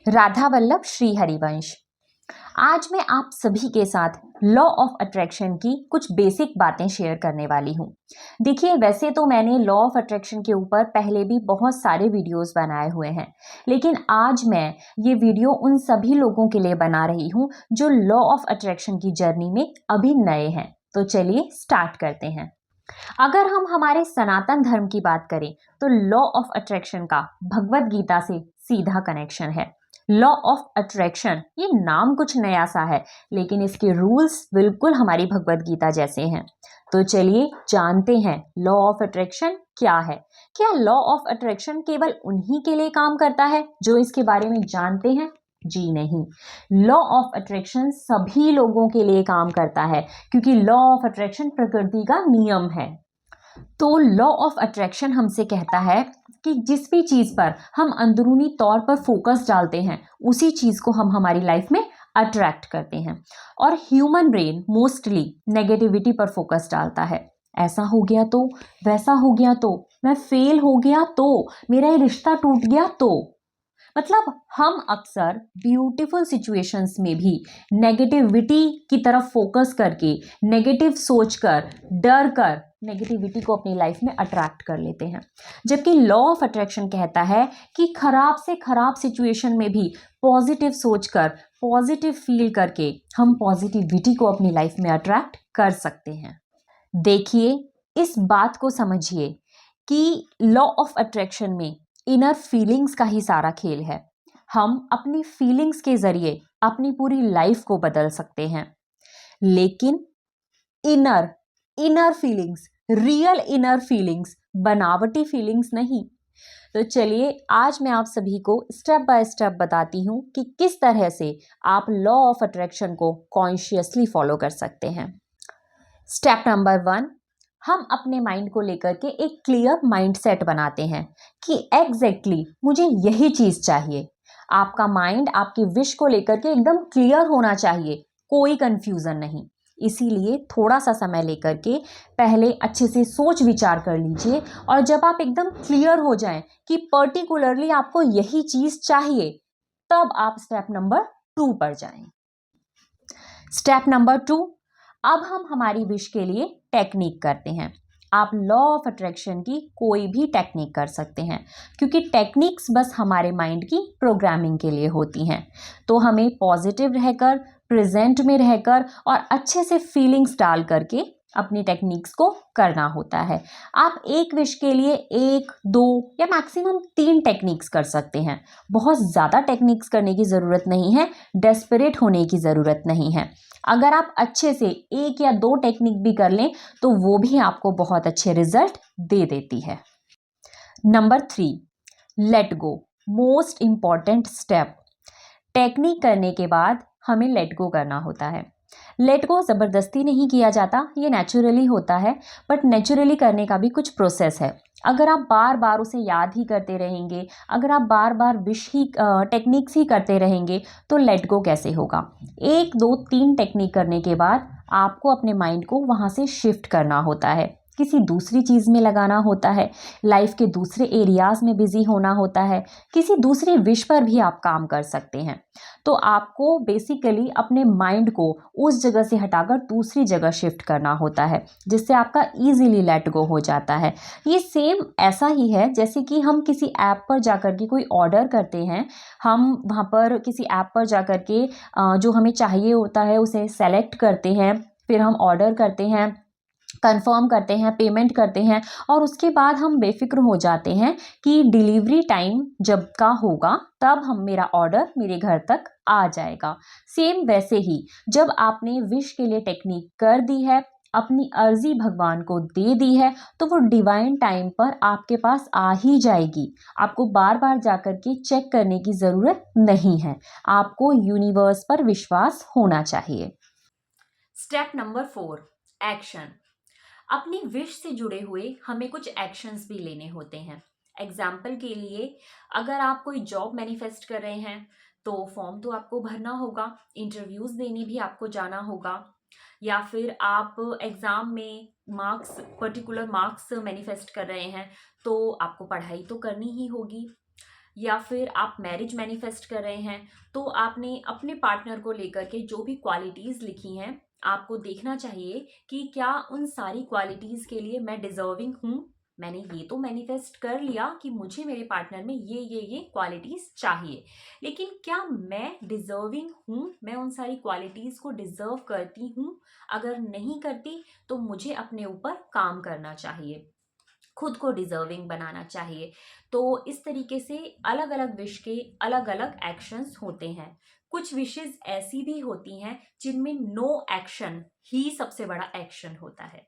राधा वल्लभ श्री हरिवंश। आज मैं आप सभी के साथ लॉ ऑफ अट्रैक्शन की कुछ बेसिक बातें शेयर करने वाली हूँ। देखिए, वैसे तो मैंने लॉ ऑफ अट्रैक्शन के ऊपर पहले भी बहुत सारे वीडियोस बनाए हुए हैं, लेकिन आज मैं ये वीडियो उन सभी लोगों के लिए बना रही हूँ जो लॉ ऑफ अट्रैक्शन की जर्नी में अभी नए हैं। तो चलिए स्टार्ट करते हैं। अगर हम हमारे सनातन धर्म की बात करें तो लॉ ऑफ अट्रैक्शन का भगवत गीता से सीधा कनेक्शन है। लॉ ऑफ अट्रैक्शन, ये नाम कुछ नया सा है, लेकिन इसके रूल्स बिल्कुल हमारी भगवत गीता जैसे हैं। तो चलिए जानते हैं लॉ ऑफ अट्रैक्शन क्या है। क्या लॉ ऑफ अट्रैक्शन केवल उन्हीं के लिए काम करता है जो इसके बारे में जानते हैं? जी नहीं, लॉ ऑफ अट्रैक्शन सभी लोगों के लिए काम करता है, क्योंकि लॉ ऑफ अट्रैक्शन प्रकृति का नियम है। तो लॉ ऑफ अट्रैक्शन हमसे कहता है कि जिस भी चीज पर हम अंदरूनी तौर पर फोकस डालते हैं, उसी चीज को हम हमारी लाइफ में अट्रैक्ट करते हैं। और ह्यूमन ब्रेन मोस्टली नेगेटिविटी पर फोकस डालता है। ऐसा हो गया तो, वैसा हो गया तो, मैं फेल हो गया तो, मेरा ये रिश्ता टूट गया तो, मतलब हम अक्सर ब्यूटीफुल सिचुएशंस में भी नेगेटिविटी की तरफ फोकस करके, नेगेटिव सोचकर, डर कर नेगेटिविटी को अपनी लाइफ में अट्रैक्ट कर लेते हैं। जबकि लॉ ऑफ अट्रैक्शन कहता है कि खराब से खराब सिचुएशन में भी पॉजिटिव सोचकर, पॉजिटिव फील करके हम पॉजिटिविटी को अपनी लाइफ में अट्रैक्ट कर सकते हैं। देखिए, इस बात को समझिए कि लॉ ऑफ अट्रैक्शन में इनर फीलिंग्स का ही सारा खेल है। हम अपनी फीलिंग्स के जरिए अपनी पूरी लाइफ को बदल सकते हैं, लेकिन inner inner feelings, real inner feelings, बनावटी फीलिंग्स नहीं। तो चलिए आज मैं आप सभी को स्टेप बाय स्टेप बताती हूँ कि किस तरह से आप लॉ ऑफ अट्रैक्शन को कॉन्शियसली फॉलो कर सकते हैं। स्टेप नंबर 1, हम अपने माइंड को लेकर के एक क्लियर माइंडसेट बनाते हैं कि एग्जैक्टली मुझे यही चीज चाहिए। आपका माइंड आपकी विश को लेकर के एकदम क्लियर होना चाहिए, कोई कंफ्यूजन नहीं। इसीलिए थोड़ा सा समय लेकर के पहले अच्छे से सोच विचार कर लीजिए, और जब आप एकदम क्लियर हो जाएं कि पर्टिकुलरली आपको यही चीज चाहिए, तब आप स्टेप नंबर 2 पर जाएं। स्टेप नंबर 2, अब हम हमारी विश के लिए टेक्निक करते हैं। आप लॉ ऑफ अट्रैक्शन की कोई भी टेक्निक कर सकते हैं, क्योंकि टेक्निक्स बस हमारे माइंड की प्रोग्रामिंग के लिए होती हैं। तो हमें पॉजिटिव रहकर, प्रेजेंट में रहकर और अच्छे से फीलिंग्स डाल करके अपनी टेक्निक्स को करना होता है। आप एक विश के लिए 1, 2 या मैक्सिमम 3 टेक्निक्स कर सकते हैं। बहुत ज़्यादा टेक्निक्स करने की ज़रूरत नहीं है, डेस्परेट होने की ज़रूरत नहीं है। अगर आप अच्छे से 1 या 2 टेक्निक भी कर लें तो वो भी आपको बहुत अच्छे रिजल्ट दे देती है। Number 3, let go, most important step. Technique करने के बाद हमें लेट गो करना होता है। लेट गो ज़बरदस्ती नहीं किया जाता, ये नेचुरली होता है, बट नेचुरली करने का भी कुछ प्रोसेस है। अगर आप बार बार उसे याद ही करते रहेंगे, अगर आप बार बार विश ही टेक्निक्स ही करते रहेंगे, तो लेट गो कैसे होगा। 1, 2, 3 टेक्निक करने के बाद आपको अपने माइंड को वहाँ से शिफ्ट करना होता है, किसी दूसरी चीज़ में लगाना होता है, लाइफ के दूसरे एरियाज़ में बिजी होना होता है, किसी दूसरी विश पर भी आप काम कर सकते हैं। तो आपको बेसिकली अपने माइंड को उस जगह से हटाकर दूसरी जगह शिफ्ट करना होता है, जिससे आपका इजीली लेट गो हो जाता है। ये सेम ऐसा ही है जैसे कि हम किसी ऐप पर जाकर के कोई ऑर्डर करते हैं। हम वहाँ पर किसी ऐप पर जाकर के जो हमें चाहिए होता है उसे सेलेक्ट करते हैं, फिर हम ऑर्डर करते हैं, कंफर्म करते हैं, पेमेंट करते हैं, और उसके बाद हम बेफिक्र हो जाते हैं कि डिलीवरी टाइम जब का होगा तब मेरा ऑर्डर मेरे घर तक आ जाएगा। सेम वैसे ही जब आपने विश के लिए टेक्निक कर दी है, अपनी अर्जी भगवान को दे दी है, तो वो डिवाइन टाइम पर आपके पास आ ही जाएगी। आपको बार बार जाकर के चेक करने की ज़रूरत नहीं है। आपको यूनिवर्स पर विश्वास होना चाहिए। Step number 4, action. अपनी विश से जुड़े हुए हमें कुछ एक्शंस भी लेने होते हैं। एग्जाम्पल के लिए, अगर आप कोई जॉब मैनिफेस्ट कर रहे हैं तो फॉर्म तो आपको भरना होगा, इंटरव्यूज देने भी आपको जाना होगा, या फिर आप एग्जाम में मार्क्स, पर्टिकुलर मार्क्स मैनिफेस्ट कर रहे हैं तो आपको पढ़ाई तो करनी ही होगी, या फिर आप मैरिज मैनिफेस्ट कर रहे हैं, तो आपने अपने पार्टनर को लेकर के जो भी क्वालिटीज़ लिखी हैं, आपको देखना चाहिए कि क्या उन सारी क्वालिटीज़ के लिए मैं डिजर्विंग हूँ। मैंने ये तो मैनिफेस्ट कर लिया कि मुझे मेरे पार्टनर में ये क्वालिटीज़ चाहिए, लेकिन क्या मैं डिजर्विंग हूँ, मैं उन सारी क्वालिटीज़ को डिजर्व करती हूँ? अगर नहीं करती तो मुझे अपने ऊपर काम करना चाहिए, खुद को डिजर्विंग बनाना चाहिए। तो इस तरीके से अलग अलग विश के अलग अलग एक्शंस होते हैं। कुछ विशेस ऐसी भी होती हैं जिनमें नो एक्शन ही सबसे बड़ा एक्शन होता है।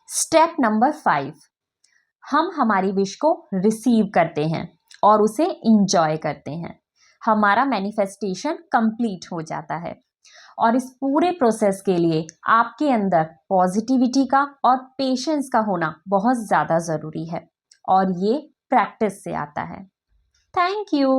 स्टेप नंबर 5, हम हमारी विश को रिसीव करते हैं और उसे इंजॉय करते हैं। हमारा मैनिफेस्टेशन कंप्लीट हो जाता है। और इस पूरे प्रोसेस के लिए आपके अंदर पॉजिटिविटी का और पेशेंस का होना बहुत ज़्यादा ज़रूरी है, और ये प्रैक्टिस से आता है। Thank you.